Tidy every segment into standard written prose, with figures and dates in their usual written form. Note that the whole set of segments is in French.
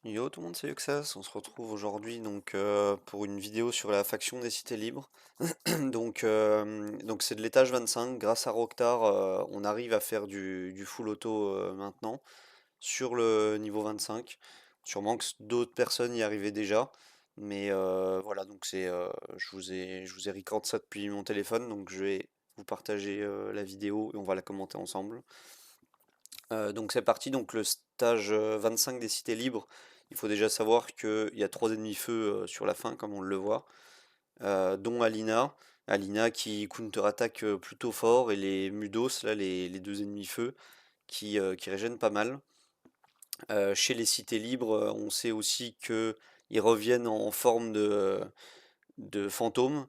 Yo tout le monde, c'est Yuxas, on se retrouve aujourd'hui pour une vidéo sur la faction des cités libres. Donc c'est de l'étage 25, grâce à Rokhtar on arrive à faire du full auto maintenant sur le niveau 25. Sûrement que d'autres personnes y arrivaient déjà, mais voilà donc je vous ai record ça depuis mon téléphone, donc je vais vous partager la vidéo et on va la commenter ensemble. Donc c'est parti, donc le stage 25 des cités libres, il faut déjà savoir qu'il y a trois ennemis feu sur la fin, comme on le voit, dont Alina. Alina qui counter-attaque plutôt fort, et les Mudos, là, les deux ennemis feu, qui régènent pas mal. Chez les cités libres, on sait aussi qu'ils reviennent en forme de fantômes.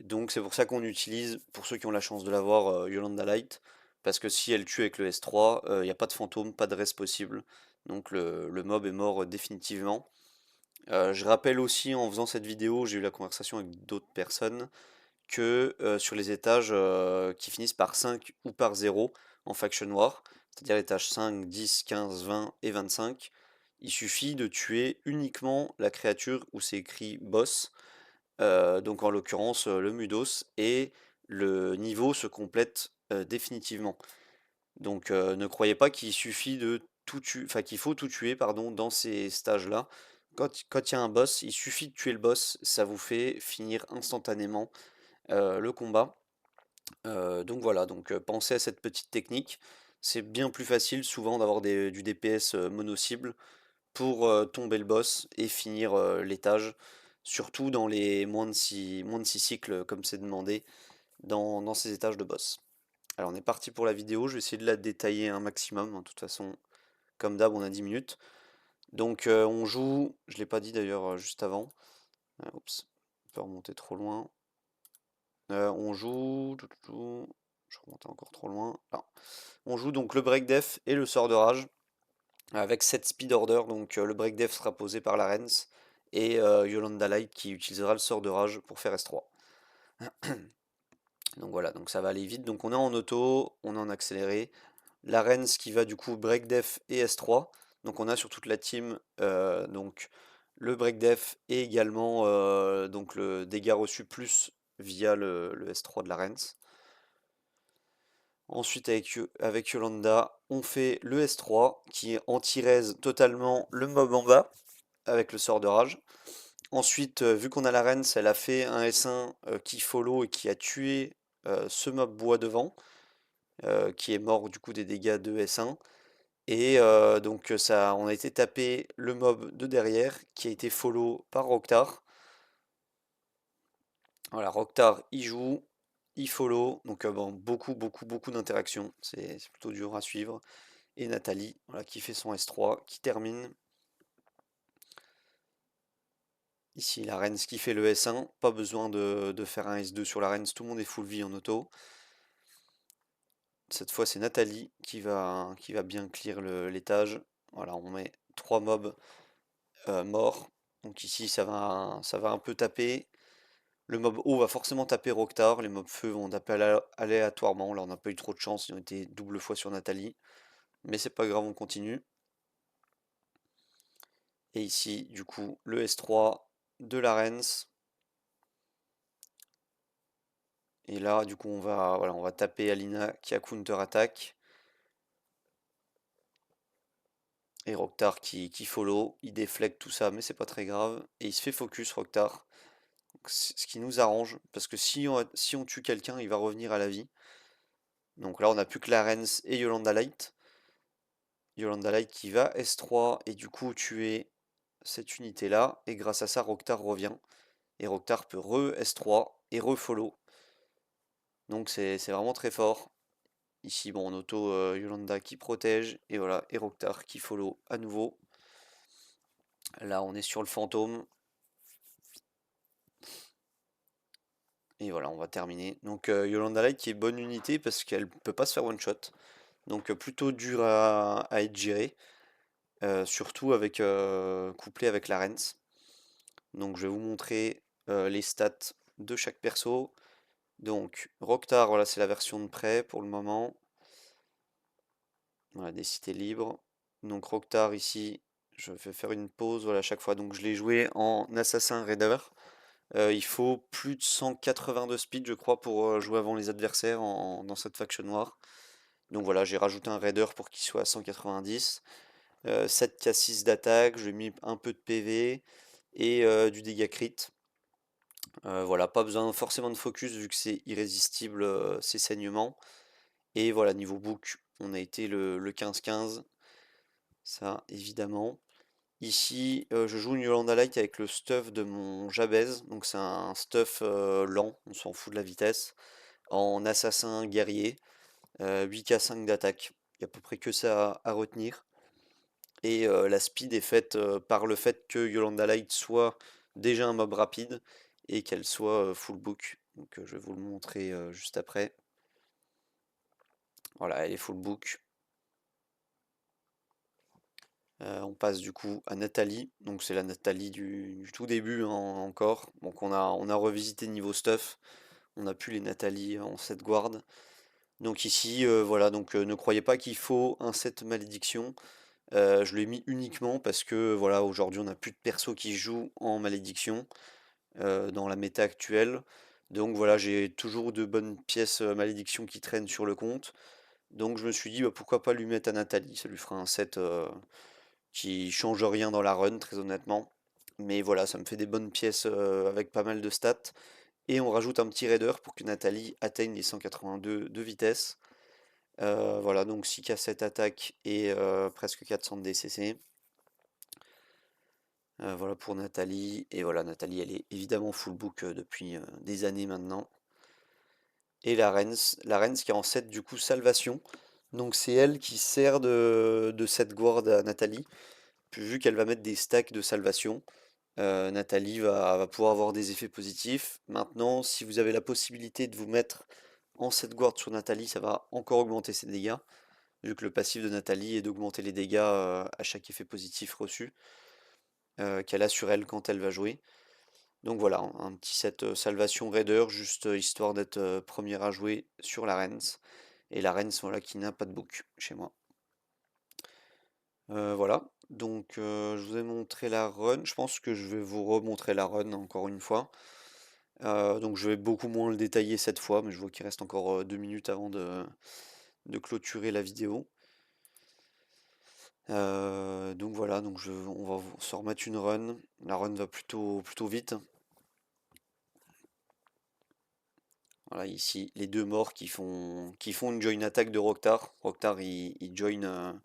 Donc c'est pour ça qu'on utilise, pour ceux qui ont la chance de l'avoir, Yolanda Light, parce que si elle tue avec le S3, il n'y a pas de fantôme, pas de reste possible, donc le mob est mort définitivement. Je rappelle aussi, en faisant cette vidéo, j'ai eu la conversation avec d'autres personnes, que sur les étages qui finissent par 5 ou par 0 en faction noire, c'est-à-dire les étages 5, 10, 15, 20 et 25, il suffit de tuer uniquement la créature où c'est écrit boss, donc en l'occurrence le Mudos, et le niveau se complète définitivement. Donc ne croyez pas qu'il suffit de tout tuer, enfin qu'il faut tout tuer, pardon, dans ces stages-là. Quand il y a un boss, il suffit de tuer le boss, ça vous fait finir instantanément le combat. Donc voilà, donc pensez à cette petite technique. C'est bien plus facile souvent d'avoir du DPS mono-cible pour tomber le boss et finir l'étage, surtout dans les moins de 6 cycles comme c'est demandé dans ces étages de boss. Alors on est parti pour la vidéo, je vais essayer de la détailler un maximum, hein. De toute façon, comme d'hab, on a 10 minutes. Donc on joue, je l'ai pas dit d'ailleurs juste avant. Oups, on peut remonter trop loin. On joue, je remontais encore trop loin. Ah. On joue donc le break def et le sort de rage avec 7 speed order. Donc le break def sera posé par Larens et Yolanda Light qui utilisera le sort de rage pour faire S3. Donc voilà, donc ça va aller vite. Donc on est en auto, on est en accéléré. Larens qui va du coup break def et S3. Donc on a sur toute la team donc le break def et également donc le dégâts reçu plus via le S3 de Larens. Ensuite, avec Yolanda, on fait le S3 qui anti-raise totalement le mob en bas avec le sort de rage. Ensuite, vu qu'on a la Rens, elle a fait un S1 qui follow et qui a tué ce mob bois devant, qui est mort du coup des dégâts de S1. Et donc ça, on a été taper le mob de derrière qui a été follow par Rokhtar. Voilà, Rokhtar il joue, il follow, donc bon, beaucoup d'interactions, c'est plutôt dur à suivre. Et Nathalie, voilà, qui fait son S3, qui termine. Ici, la Rens qui fait le S1, pas besoin de faire un S2 sur la Rens, tout le monde est full vie en auto. Cette fois, c'est Nathalie qui va bien clear l'étage. Voilà, on met 3 mobs morts. Donc ici, ça va un peu taper. Le mob haut va forcément taper Rokhtar, les mobs feu vont taper aléatoirement. Là, on n'a pas eu trop de chance, ils ont été double fois sur Nathalie. Mais c'est pas grave, on continue. Et ici, du coup, le S3 de la Rens. Et là, du coup, on va taper Alina qui a counter-attaque. Et Rokhtar qui follow. Il déflecte tout ça, mais c'est pas très grave. Et il se fait focus, Rokhtar. Ce qui nous arrange, parce que si on tue quelqu'un, il va revenir à la vie. Donc là, on n'a plus que Larens et Yolanda Light. Yolanda Light qui va S3 et du coup tuer cette unité-là. Et grâce à ça, Rokhtar revient. Et Rokhtar peut re-S3 et re-follow. Donc c'est vraiment très fort. Ici, bon, en auto, Yolanda qui protège, et voilà, et Rokhtar qui follow à nouveau. Là, on est sur le fantôme, et voilà, on va terminer. Donc, Yolanda Light qui est bonne unité parce qu'elle peut pas se faire one shot. Donc, plutôt dur à être géré, surtout couplé avec la Rens. Donc, je vais vous montrer les stats de chaque perso. Donc, Rokhtar, voilà, c'est la version de prêt pour le moment. Voilà, des cités libres. Donc, Rokhtar ici, je vais faire une pause voilà, à chaque fois. Donc je l'ai joué en assassin raider. Il faut plus de 180 de speed, je crois, pour jouer avant les adversaires dans cette faction noire. Donc voilà, j'ai rajouté un raider pour qu'il soit à 190. 7k6 d'attaque, j'ai mis un peu de PV et du dégât crit. Voilà, pas besoin forcément de focus vu que c'est irrésistible ces saignements. Et voilà, niveau book, on a été le 15-15, ça évidemment. Ici, je joue une Yolanda Light avec le stuff de mon Jabez, donc c'est un stuff lent, on s'en fout de la vitesse, en assassin guerrier, 8k5 d'attaque. Il y a à peu près que ça à retenir. Et la speed est faite par le fait que Yolanda Light soit déjà un mob rapide et qu'elle soit full book. Donc je vais vous le montrer juste après. Voilà, elle est full book. On passe du coup à Nathalie, donc c'est la Nathalie du tout début encore. Donc on a revisité niveau stuff, on a plus les Nathalie en 7 guard. Donc ici, voilà, donc ne croyez pas qu'il faut un set malédiction. Je l'ai mis uniquement parce que voilà, aujourd'hui on n'a plus de perso qui jouent en malédiction dans la méta actuelle. Donc voilà, j'ai toujours de bonnes pièces malédiction qui traînent sur le compte. Donc je me suis dit bah, pourquoi pas lui mettre à Nathalie, ça lui fera un set qui change rien dans la run, très honnêtement. Mais voilà, ça me fait des bonnes pièces avec pas mal de stats. Et on rajoute un petit raider pour que Nathalie atteigne les 182 de vitesse. Voilà, donc 6k7 attaque et presque 400 de DCC. Voilà pour Nathalie. Et voilà, Nathalie, elle est évidemment full book depuis des années maintenant. Et la Rens qui est en 7 du coup Salvation. Donc c'est elle qui sert de cette guard à Nathalie, vu qu'elle va mettre des stacks de Salvation. Nathalie va pouvoir avoir des effets positifs. Maintenant, si vous avez la possibilité de vous mettre en cette guard sur Nathalie, ça va encore augmenter ses dégâts, vu que le passif de Nathalie est d'augmenter les dégâts à chaque effet positif reçu qu'elle a sur elle quand elle va jouer. Donc voilà, un petit set Salvation Raider, juste histoire d'être première à jouer sur la Rens. Et la Rens, voilà, qui n'a pas de book chez moi. Voilà, donc je vous ai montré la run. Je pense que je vais vous remontrer la run encore une fois. Donc je vais beaucoup moins le détailler cette fois, mais je vois qu'il reste encore 2 minutes avant de clôturer la vidéo. Donc voilà, donc on va se remettre une run. La run va plutôt vite. Voilà, ici, les deux morts qui font une join attack de Roktar. Roktar, il join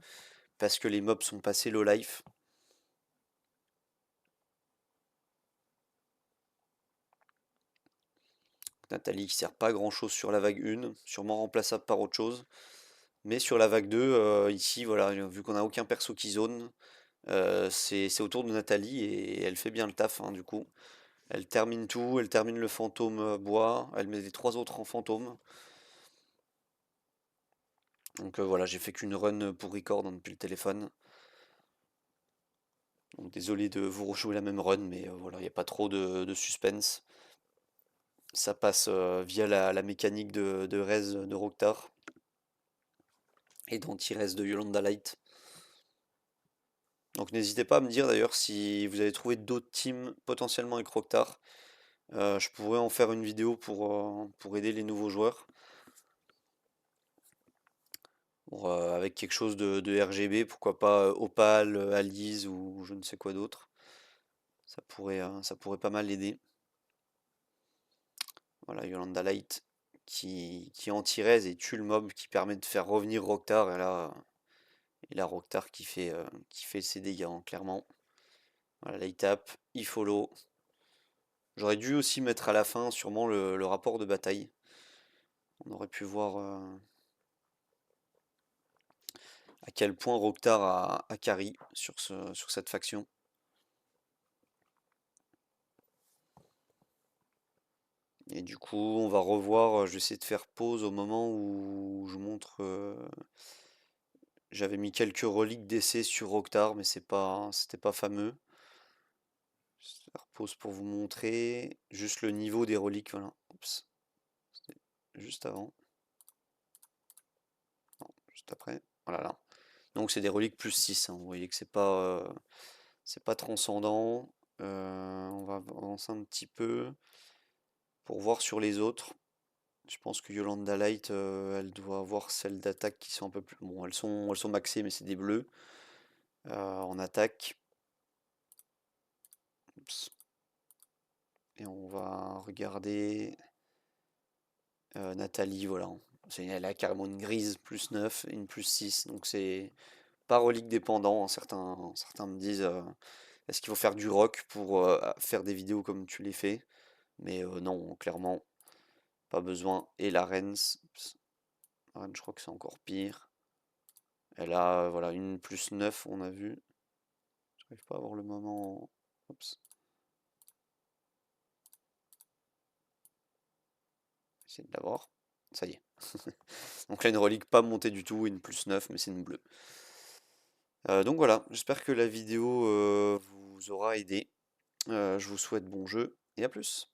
parce que les mobs sont passés low life. Nathalie qui sert pas grand chose sur la vague 1, sûrement remplaçable par autre chose. Mais sur la vague 2, ici, voilà, vu qu'on n'a aucun perso qui zone, c'est au tour de Nathalie et elle fait bien le taf, hein, du coup. Elle termine tout, elle termine le fantôme bois, elle met les trois autres en fantôme. Donc voilà, j'ai fait qu'une run pour record hein, depuis le téléphone. Donc désolé de vous rejouer la même run, mais voilà, il n'y a pas trop de suspense. Ça passe via la mécanique de Rez de Roktar et d'anti-Rez de Yolanda Light. Donc n'hésitez pas à me dire d'ailleurs si vous avez trouvé d'autres teams potentiellement avec Roktar. Je pourrais en faire une vidéo pour aider les nouveaux joueurs. Avec quelque chose de RGB, pourquoi pas Opal, Alice ou je ne sais quoi d'autre. Ça pourrait pas mal l'aider. Voilà, Yolanda Light qui anti-raise et tue le mob qui permet de faire revenir Roktar. Et là Roktar qui fait ses dégâts, hein, clairement. Voilà, là il tape, il follow. J'aurais dû aussi mettre à la fin sûrement le rapport de bataille. On aurait pu voir à quel point Roktar a carry sur cette faction. Et du coup, on va revoir, je vais essayer de faire pause au moment où je montre. J'avais mis quelques reliques d'essai sur Roktar, mais c'était pas fameux. Je vais faire pause pour vous montrer juste le niveau des reliques, voilà. Oups, juste avant. Non, juste après. Voilà là. Donc c'est des reliques plus 6, hein. Vous voyez que c'est pas transcendant. On va avancer un petit peu pour voir sur les autres. Je pense que Yolanda Light, elle doit avoir celles d'attaque qui sont un peu plus... Bon, elles sont maxées, mais c'est des bleus. En attaque. Oups. Et on va regarder Nathalie, voilà. Elle a carrément une grise plus 9 et une plus 6. Donc c'est pas relique dépendant, hein. Certains me disent est-ce qu'il faut faire du rock pour faire des vidéos comme tu les fais? Mais non, clairement, pas besoin. Et la reine, la reine, je crois que c'est encore pire. Elle a voilà, une plus 9 on a vu. J'arrive pas à voir le moment. Oups. Essayer de l'avoir. Ça y est. Donc là, une relique pas montée du tout, une plus 9 mais c'est une bleue. Donc voilà, j'espère que la vidéo vous aura aidé. Je vous souhaite bon jeu et à plus.